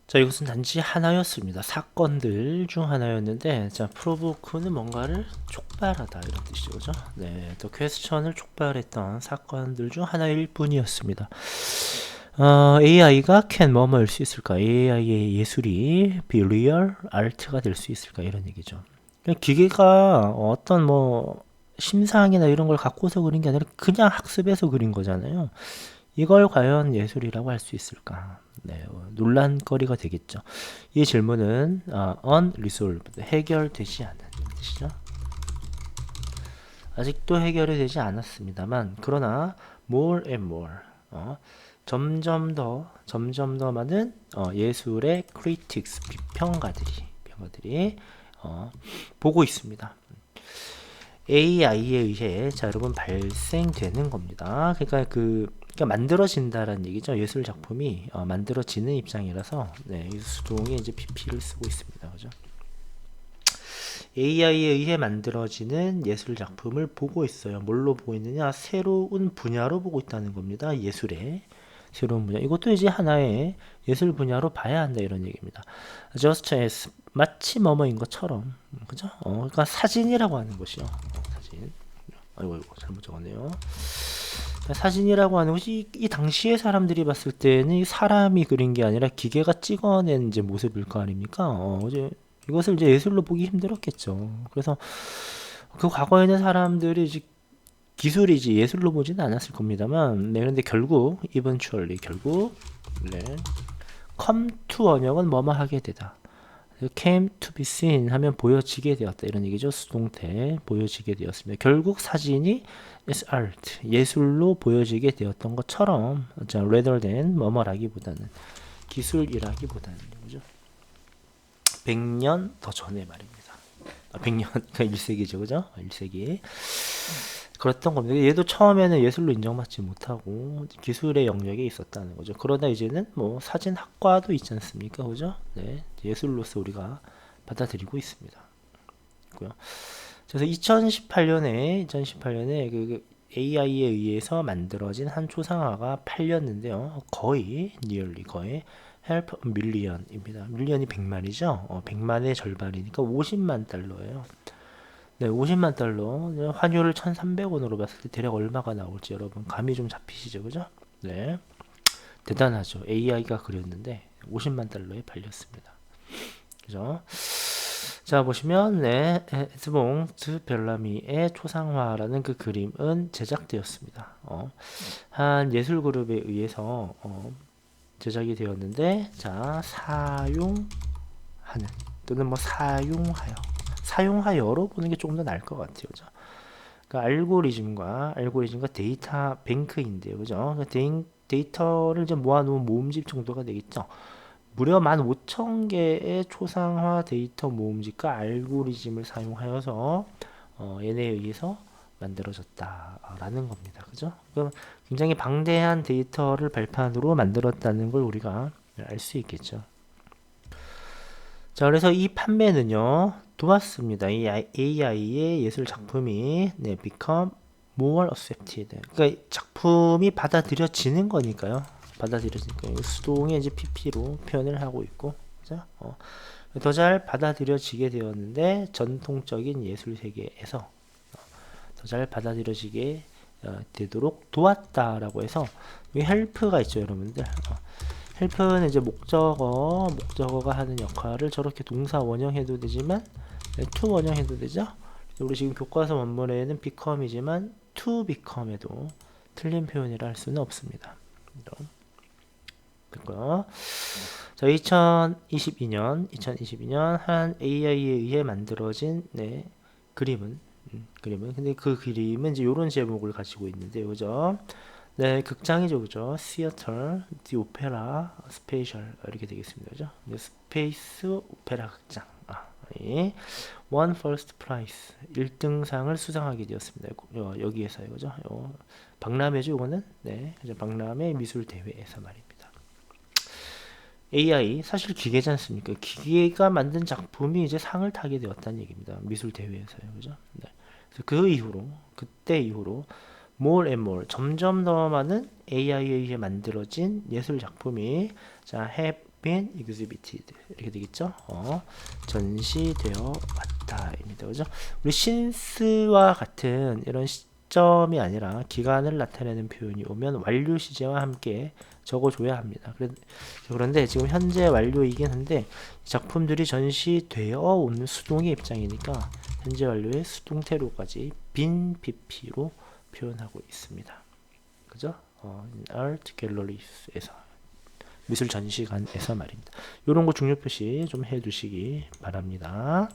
자, 이것은 단지 하나였습니다. 사건들 중 하나였는데, 자, 프로보크는 뭔가를 촉발하다 이런 뜻이죠. 네, 또 퀘스천을 촉발했던 사건들 중 하나일 뿐이었습니다. AI가 can 뭐뭐일 수 있을까? AI의 예술이 be real art가 될 수 있을까? 이런 얘기죠. 기계가 어떤 뭐 심상이나 이런 걸 갖고서 그린 게 아니라 그냥 학습해서 그린 거잖아요. 이걸 과연 예술이라고 할 수 있을까? 네, 논란거리가 되겠죠. 이 질문은 unresolved, 해결되지 않은 뜻이죠. 아직도 해결이 되지 않았습니다만, 그러나 more and more, 점점 더 많은 예술의 critics, 비평가들이 보고 있습니다. AI에 의해 자 여러분 발생되는 겁니다. 그러니까 만들어진다라는 얘기죠. 예술 작품이 만들어지는 입장이라서 네, 이 수동에 이제 PP를 쓰고 있습니다. 그죠? AI에 의해 만들어지는 예술 작품을 보고 있어요. 뭘로 보고 있느냐? 새로운 분야로 보고 있다는 겁니다. 예술의 새로운 분야. 이것도 이제 하나의 예술 분야로 봐야 한다 이런 얘기입니다. Just as 마치 뭐뭐인 것처럼, 그죠? 그러니까 사진이라고 하는 것이요. 사진. 아이고 잘못 적었네요. 사진이라고 하는 것이 이 당시의 사람들이 봤을 때는 사람이 그린 게 아니라 기계가 찍어낸 이제 모습일 거 아닙니까? 이제 이것을 이제 예술로 보기 힘들었겠죠. 그래서 그 과거에는 사람들이 이제 기술이지 예술로 보지는 않았을 겁니다만, 네, 그런데 결국 eventually 결국 네, come to 원형은 뭐뭐 하게 되다. came to be seen 하면 보여지게 되었다 이런 얘기죠. 수동태 보여지게 되었습니다. 결국 사진이 is art 예술로 보여지게 되었던 것처럼, 자, rather than 뭐뭐라기보다는 기술이라기보다는 그죠? 100년 더 전에 말입니다. 100년 그러니까 1세기죠. 그죠? 1세기 그랬던 겁니다. 얘도 처음에는 예술로 인정받지 못하고 기술의 영역에 있었다는 거죠. 그러다 이제는 뭐 사진학과도 있지 않습니까? 그죠? 네, 예술로서 우리가 받아들이고 있습니다. 그래서 2018년에 그 AI에 의해서 만들어진 한 초상화가 팔렸는데요. 거의 half a million입니다. 밀리언이 100만이죠. 100만의 절반이니까 50만 달러예요. 네, 50만 달러. 환율을 1,300원으로 봤을 때 대략 얼마가 나올지 여러분 감이 좀 잡히시죠, 그죠? 네, 대단하죠. AI가 그렸는데 50만 달러에 팔렸습니다. 그죠? 자, 보시면 네, 에드몽드 벨라미의 초상화라는 그 그림은 제작되었습니다. 한 예술 그룹에 의해서 제작이 되었는데, 자, 사용하는 또는 뭐 사용하여로 보는 게 조금 더 나을 것 같아요. 그죠? 그러니까 알고리즘과 데이터 뱅크인데요. 그죠? 그러니까 데이터를 이제 모아놓은 모음집 정도가 되겠죠. 무려 15,000개의 초상화 데이터 모음집과 알고리즘을 사용하여서 얘네에 의해서 만들어졌다라는 겁니다. 그죠? 그럼 굉장히 방대한 데이터를 발판으로 만들었다는 걸 우리가 알 수 있겠죠. 자, 그래서 이 판매는요, 도왔습니다. 이 AI의 예술 작품이 네, become more accepted. 그러니까 작품이 받아들여지는 거니까요. 받아들여지니까 수동의 이제 PP로 표현을 하고 있고, 그죠? 더 잘 받아들여지게 되었는데 전통적인 예술 세계에서 더 잘 받아들여지게 되도록 도왔다라고 해서 여기 help가 있죠, 여러분들. 헬프는 이제 목적어가 하는 역할을 저렇게 동사 원형해도 되지만 to 원형해도 되죠. 우리 지금 교과서 원문에는 become이지만 to become에도 틀린 표현이라 할 수는 없습니다. 됐고요. 자, 2022년 한 AI에 의해 만들어진 네, 그림은 근데 그 그림은 이제 이런 제목을 가지고 있는데요, 그죠? 네, 극장이죠, 그죠? Theater, The Opera, Spatial 이렇게 되겠습니다, 그죠? 스페이스 오페라 극장. 예. One First Prize 1등상을 수상하게 되었습니다. 여기에서요, 그죠? 박람회죠, 이거는. 네, 그죠? 박람회 미술 대회에서 말입니다. AI 사실 기계지 않습니까? 기계가 만든 작품이 이제 상을 타게 되었다는 얘기입니다. 미술 대회에서요, 그죠? 네. 그래서 그때 이후로 more and more 점점 더 많은 AI에 의해 만들어진 예술 작품이 자 have been exhibited 이렇게 되겠죠. 전시되어 왔다입니다. 그죠? 우리 since와 같은 이런 시점이 아니라 기간을 나타내는 표현이 오면 완료 시제와 함께 적어줘야 합니다. 그런데 지금 현재 완료이긴 한데 작품들이 전시되어 온 수동의 입장이니까 현재 완료의 수동태로까지 빈 PP로 표현하고 있습니다. 그죠? Art Galleries에서 미술 전시관에서 말입니다. 이런 거 중요 표시 좀 해두시기 바랍니다.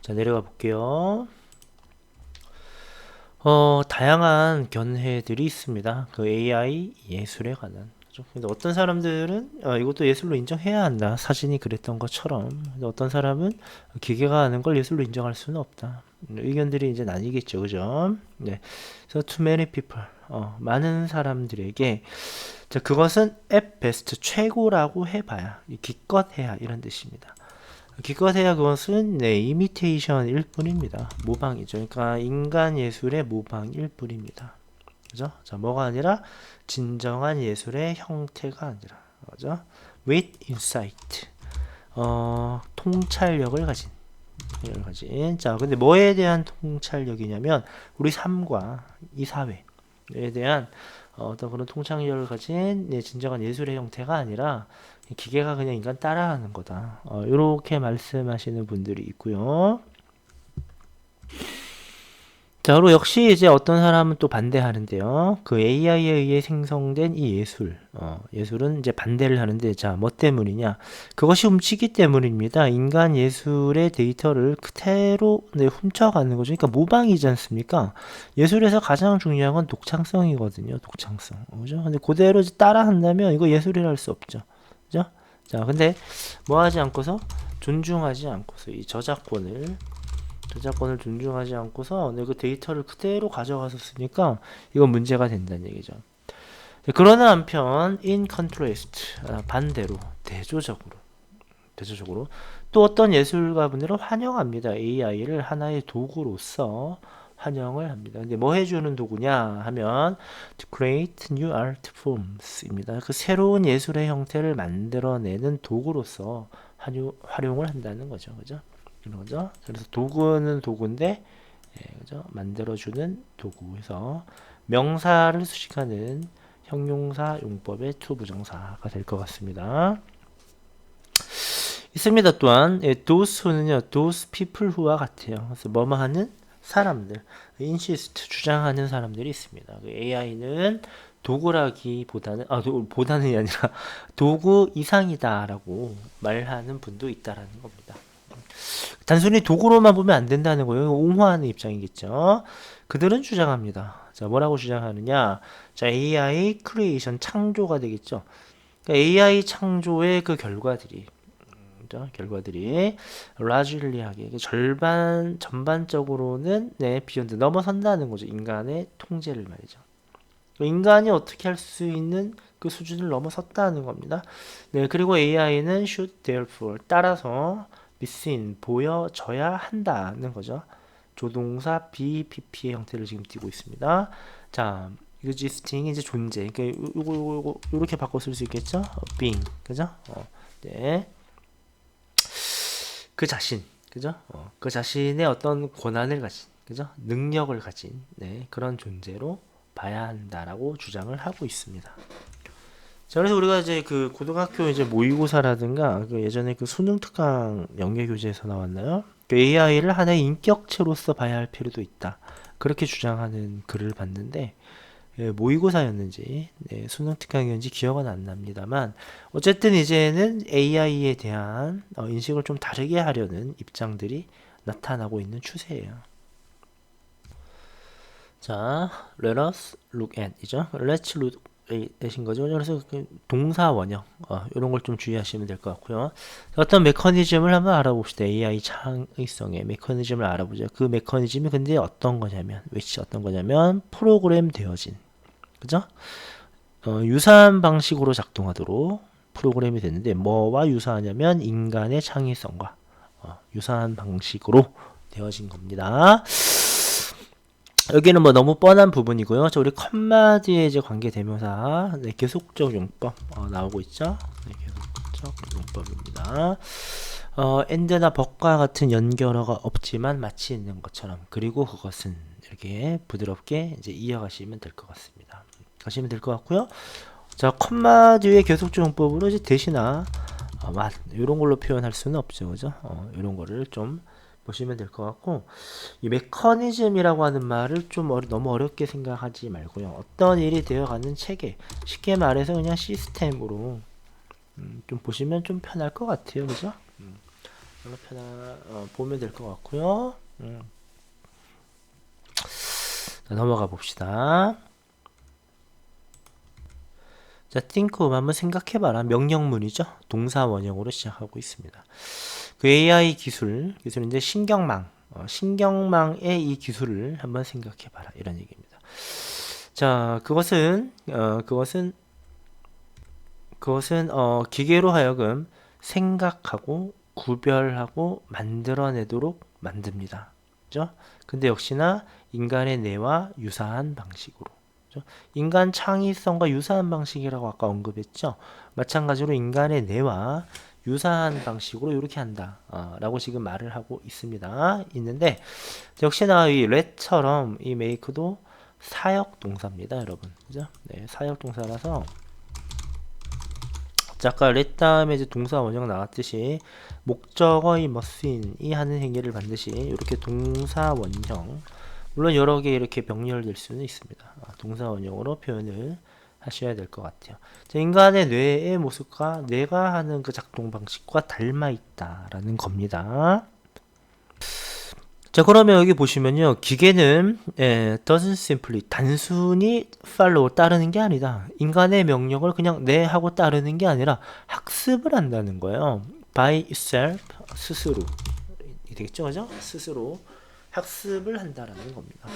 자, 내려가 볼게요. 다양한 견해들이 있습니다. 그 AI 예술에 관한. 근데 어떤 사람들은 이것도 예술로 인정해야 한다. 사진이 그랬던 것처럼. 근데 어떤 사람은 기계가 하는 걸 예술로 인정할 수는 없다. 의견들이 이제 나뉘겠죠, 그죠? 네. 그래서 too many people, 많은 사람들에게 자, 그것은 at best 최고라고 해봐야, 기껏해야 이런 뜻입니다. 기껏해야 그것은 이미테이션일 뿐입니다. 모방이죠. 그러니까 인간 예술의 모방일 뿐입니다. 그죠? 자, 뭐가 아니라 진정한 예술의 형태가 아니라, 그죠? with insight, 통찰력을 가진. 자, 근데 뭐에 대한 통찰력이냐면 우리 삶과 이 사회에 대한 어떤 그런 통찰력을 가진 진정한 예술의 형태가 아니라 기계가 그냥 인간 따라하는 거다. 이렇게 말씀하시는 분들이 있고요. 자, 그리고 역시 이제 어떤 사람은 또 반대하는데요. 그 AI에 의해 생성된 이 예술은 이제 반대를 하는데, 자, 뭐 때문이냐? 그것이 훔치기 때문입니다. 인간 예술의 데이터를 그대로 훔쳐가는 거죠. 그러니까 모방이지 않습니까? 예술에서 가장 중요한 건 독창성이거든요. 독창성. 그죠? 근데 그대로 따라한다면 이거 예술이라 할 수 없죠. 그죠? 자, 근데 뭐 하지 않고서 존중하지 않고서 이 저작권을 존중하지 않고서 그 데이터를 그대로 가져가서 쓰니까 이건 문제가 된다는 얘기죠. 그러나 한편 in contrast, 반대로 대조적으로 또 어떤 예술가분들은 환영합니다. AI를 하나의 도구로서 환영을 합니다. 근데 뭐 해주는 도구냐 하면 to create new art forms입니다. 그 새로운 예술의 형태를 만들어내는 도구로서 활용을 한다는 거죠. 그죠? 그죠? 그래서 도구는 도구인데, 그죠? 만들어주는 도구에서 명사를 수식하는 형용사 용법의 to 부정사가 될 것 같습니다. 있습니다. 또한 those who는요, those people who와 같아요. 그래서 뭐뭐 하는 사람들, insist 주장하는 사람들이 있습니다. AI는 도구라기보다는 보다는이 아니라 도구 이상이다라고 말하는 분도 있다라는 겁니다. 단순히 도구로만 보면 안 된다는 거예요. 옹호하는 입장이겠죠. 그들은 주장합니다. 자, 뭐라고 주장하느냐? 자, AI 크리에이션 창조가 되겠죠. 그러니까 AI 창조의 그 결과들이 라질리하게 전반적으로는 비욘드 넘어선다는 거죠. 인간의 통제를 말이죠. 인간이 어떻게 할 수 있는 그 수준을 넘어섰다는 겁니다. 네, 그리고 AI는 should therefore 따라서 be seen 보여져야 한다는 거죠. 조동사 BPP의 형태를 지금 띄고 있습니다. 자, existing 이제 존재. 그러니까 요거 이렇게 바꿔 쓸 수 있겠죠? being, 그죠? 네. 그 자신, 그죠? 그 자신의 어떤 권한을 가진, 그죠? 능력을 가진, 그런 존재로 봐야 한다라고 주장을 하고 있습니다. 자, 그래서 우리가 이제 그 고등학교 이제 모의고사라든가 그 예전에 그 수능 특강 연계 교재에서 나왔나요? 그 AI를 하나의 인격체로서 봐야 할 필요도 있다. 그렇게 주장하는 글을 봤는데 모의고사였는지 수능 특강이었는지 기억은 안 납니다만 어쨌든 이제는 AI에 대한 인식을 좀 다르게 하려는 입장들이 나타나고 있는 추세예요. 자, let us look at 이죠. let's look 되신 거죠. 그래서 동사 원형 이런 걸 좀 주의하시면 될 것 같고요. 어떤 메커니즘을 한번 알아봅시다. AI 창의성의 메커니즘을 알아보죠. 그 메커니즘이 근데 어떤 거냐면 프로그램 되어진, 그죠? 유사한 방식으로 작동하도록 프로그램이 됐는데 뭐와 유사하냐면 인간의 창의성과 유사한 방식으로 되어진 겁니다. 여기는 뭐 너무 뻔한 부분이고요. 자, 우리 컴마 뒤에 이제 관계대명사, 네, 계속적 용법 나오고 있죠. 네, 계속적 용법입니다. and나 but과 같은 연결어가 없지만 마치 있는 것처럼, 그리고 그것은 이렇게 부드럽게 이제 이어가시면 될 것 같습니다. 가시면 될 것 같고요. 자, 컴마 뒤에 계속적 용법으로 이제 대신나 이런 걸로 표현할 수는 없죠, 그죠? 이런 거를 좀 보시면 될 것 같고, 이 메커니즘이라고 하는 말을 좀 너무 어렵게 생각하지 말고요. 어떤 일이 되어가는 체계, 쉽게 말해서 그냥 시스템으로 좀 보시면 좀 편할 것 같아요, 그죠? 보면 될 것 같고요. 자, 넘어가 봅시다. 자, think of 한번 생각해봐라. 명령문이죠. 동사 원형으로 시작하고 있습니다. 그 AI 기술인데 신경망의 이 기술을 한번 생각해봐라. 이런 얘기입니다. 자, 그것은 기계로 하여금 생각하고 구별하고 만들어내도록 만듭니다. 그죠? 근데 역시나 인간의 뇌와 유사한 방식으로. 그죠? 인간 창의성과 유사한 방식이라고 아까 언급했죠. 마찬가지로 인간의 뇌와 유사한 방식으로 이렇게 한다. 라고 지금 말을 하고 있는데, 역시나 이 let처럼 이 make도 사역 동사입니다, 여러분. 그죠? 네, 사역 동사라서, 자, 아까 let 다음에 이제 동사 원형 나왔듯이, 목적어의 must이 하는 행위를 반드시 이렇게 동사 원형, 물론 여러 개 이렇게 병렬될 수는 있습니다. 동사 원형으로 표현을 하셔야 될 것 같아요. 자, 인간의 뇌의 모습과 뇌가 하는 그 작동 방식과 닮아 있다라는 겁니다. 자, 그러면 여기 보시면요, 기계는 doesn't simply 단순히 follow 따르는 게 아니다. 인간의 명령을 그냥 네 하고 따르는 게 아니라 학습을 한다는 거예요. by itself 스스로 되겠죠, 그죠? 스스로 학습을 한다라는 겁니다.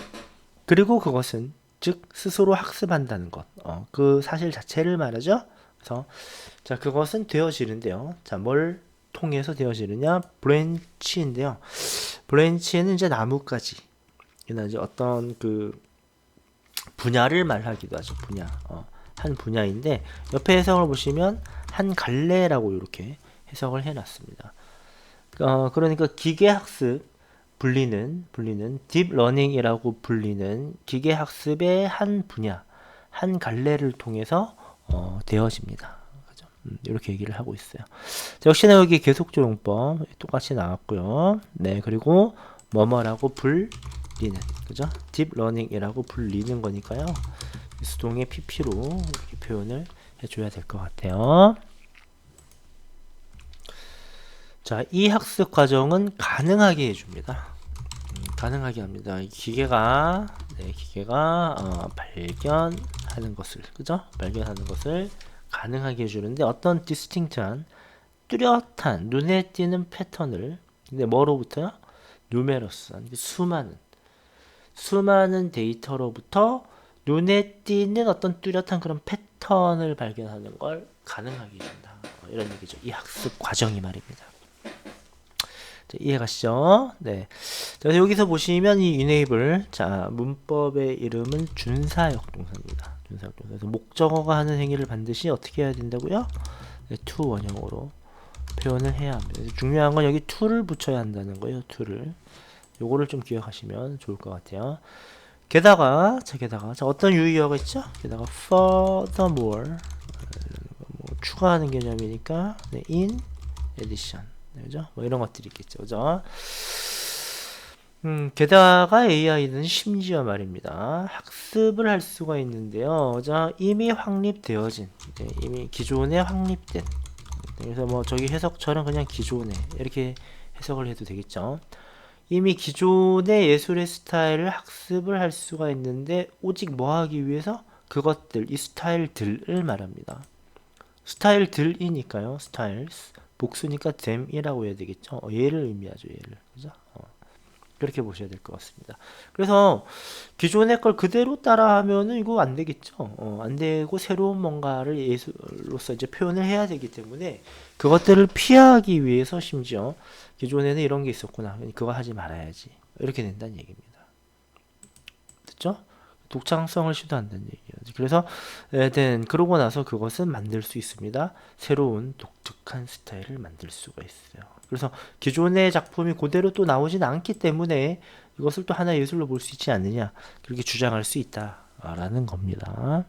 그리고 그것은 즉 스스로 학습한다는 것, 그 사실 자체를 말하죠. 그래서 자, 그것은 되어지는데요. 자, 뭘 통해서 되어지느냐? 브랜치인데요. 브랜치에는 이제 나뭇가지, 이나 이제 어떤 그 분야를 말하기도 하죠. 한 분야인데, 옆에 해석을 보시면 한 갈래라고 이렇게 해석을 해놨습니다. 그러니까 기계학습 불리는 딥러닝이라고 불리는 기계학습의 한 분야, 한 갈래를 통해서 되어집니다. 그죠? 이렇게 얘기를 하고 있어요. 자, 역시나 여기 계속적 용법 똑같이 나왔고요. 네, 그리고 뭐뭐라고 불리는, 그죠? 딥러닝이라고 불리는 거니까요. 수동의 pp로 이렇게 표현을 해줘야 될 것 같아요. 자, 이 학습 과정은 가능하게 해줍니다. 가능하게 합니다. 기계가 발견하는 것을, 그죠? 발견하는 것을 가능하게 해주는데, 어떤 디스팅트한 뚜렷한 눈에 띄는 패턴을, 근데 뭐로부터요? 누메러스한 수많은 데이터로부터 눈에 띄는 어떤 뚜렷한 그런 패턴을 발견하는 걸 가능하게 해준다. 이런 얘기죠. 이 학습 과정이 말입니다. 자, 이해가시죠? 네. 자, 여기서 보시면 이 enable, 자, 문법의 이름은 준사역 동사입니다. 준사역 동사. 그래서 목적어가 하는 행위를 반드시 어떻게 해야 된다고요? 네, to 원형으로 표현을 해야 합니다. 중요한 건 여기 to를 붙여야 한다는 거예요. to를. 요거를 좀 기억하시면 좋을 것 같아요. 게다가 자, 어떤 유의어가 있죠? 게다가 furthermore, 뭐 추가하는 개념이니까, 네, in addition, 네, 그죠? 뭐 이런 것들이 있겠죠, 그죠? 게다가 AI는 심지어 말입니다. 학습을 할 수가 있는데요. 자, 이미 확립되어진, 네, 이미 기존에 확립된, 그래서 뭐 저기 해석처럼 그냥 기존에 이렇게 해석을 해도 되겠죠. 이미 기존의 예술의 스타일을 학습을 할 수가 있는데, 오직 뭐 하기 위해서? 그것들, 이 스타일들을 말합니다. 스타일들이니까요. 스타일스. 복수니까 them이라고 해야 되겠죠. 얘를 의미하죠. 얘를. 그죠? 그렇게 보셔야 될 것 같습니다. 그래서 기존의 걸 그대로 따라하면은 이거 안 되겠죠. 안 되고 새로운 뭔가를 예술로서 이제 표현을 해야 되기 때문에 그것들을 피하기 위해서 심지어 기존에는 이런 게 있었구나. 그거 하지 말아야지. 이렇게 된다는 얘기입니다. 되겠죠? 독창성을 시도한다는 얘기예요. 그래서 그러고 나서 그것은 만들 수 있습니다. 새로운 독특한 스타일을 만들 수가 있어요. 그래서 기존의 작품이 그대로 또 나오진 않기 때문에 이것을 또 하나의 예술로 볼 수 있지 않느냐, 그렇게 주장할 수 있다라는 겁니다.